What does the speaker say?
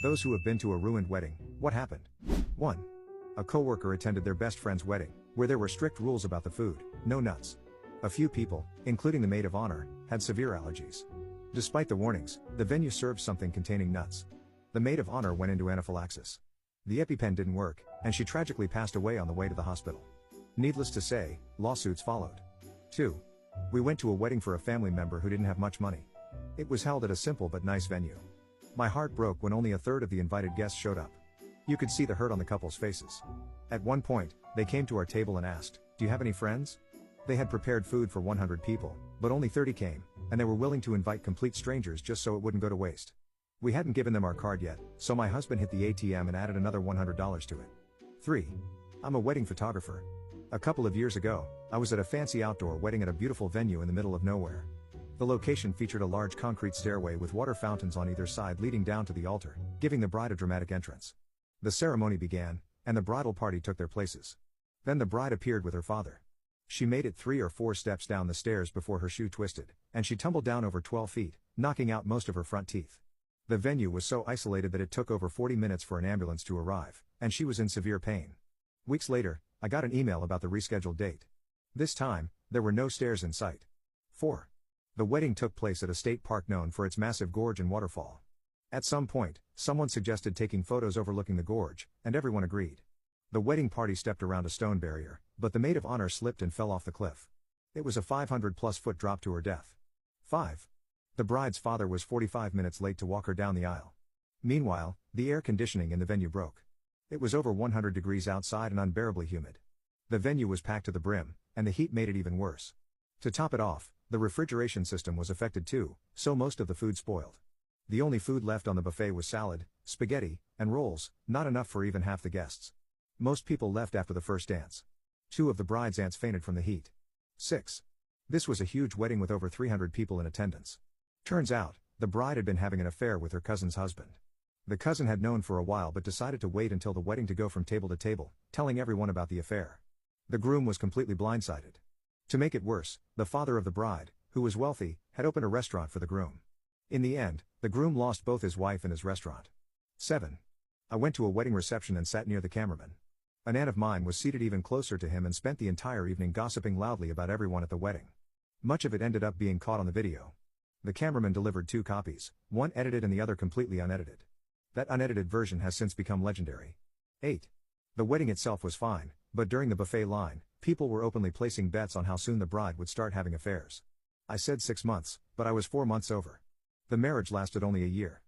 Those who have been to a ruined wedding, what happened? 1. A coworker attended their best friend's wedding, where there were strict rules about the food, no nuts. A few people, including the maid of honor, had severe allergies. Despite the warnings, the venue served something containing nuts. The maid of honor went into anaphylaxis. The EpiPen didn't work, and she tragically passed away on the way to the hospital. Needless to say, lawsuits followed. 2. We went to a wedding for a family member who didn't have much money. It was held at a simple but nice venue. My heart broke when only a third of the invited guests showed up. You could see the hurt on the couple's faces. At one point, they came to our table and asked, "Do you have any friends?" They had prepared food for 100 people, but only 30 came, and they were willing to invite complete strangers just so it wouldn't go to waste. We hadn't given them our card yet, so my husband hit the ATM and added another $100 to it. 3. I'm a wedding photographer. A couple of years ago, I was at a fancy outdoor wedding at a beautiful venue in the middle of nowhere. The location featured a large concrete stairway with water fountains on either side leading down to the altar, giving the bride a dramatic entrance. The ceremony began, and the bridal party took their places. Then the bride appeared with her father. She made it 3 or 4 steps down the stairs before her shoe twisted, and she tumbled down over 12 feet, knocking out most of her front teeth. The venue was so isolated that it took over 40 minutes for an ambulance to arrive, and she was in severe pain. Weeks later, I got an email about the rescheduled date. This time, there were no stairs in sight. 4. The wedding took place at a state park known for its massive gorge and waterfall. At some point, someone suggested taking photos overlooking the gorge, and everyone agreed. The wedding party stepped around a stone barrier, but the maid of honor slipped and fell off the cliff. It was a 500+ foot drop to her death. 5. The bride's father was 45 minutes late to walk her down the aisle. Meanwhile, the air conditioning in the venue broke. It was over 100 degrees outside and unbearably humid. The venue was packed to the brim, and the heat made it even worse. To top it off, the refrigeration system was affected too, so most of the food spoiled. The only food left on the buffet was salad, spaghetti, and rolls, not enough for even half the guests. Most people left after the first dance. 2 of the bride's aunts fainted from the heat. 6. This was a huge wedding with over 300 people in attendance. Turns out, the bride had been having an affair with her cousin's husband. The cousin had known for a while but decided to wait until the wedding to go from table to table, telling everyone about the affair. The groom was completely blindsided. To make it worse, the father of the bride, who was wealthy, had opened a restaurant for the groom. In the end, the groom lost both his wife and his restaurant. 7. I went to a wedding reception and sat near the cameraman. An aunt of mine was seated even closer to him and spent the entire evening gossiping loudly about everyone at the wedding. Much of it ended up being caught on the video. The cameraman delivered 2 copies, one edited and the other completely unedited. That unedited version has since become legendary. 8. The wedding itself was fine, but during the buffet line, people were openly placing bets on how soon the bride would start having affairs. I said 6 months, but I was 4 months over. The marriage lasted only a year.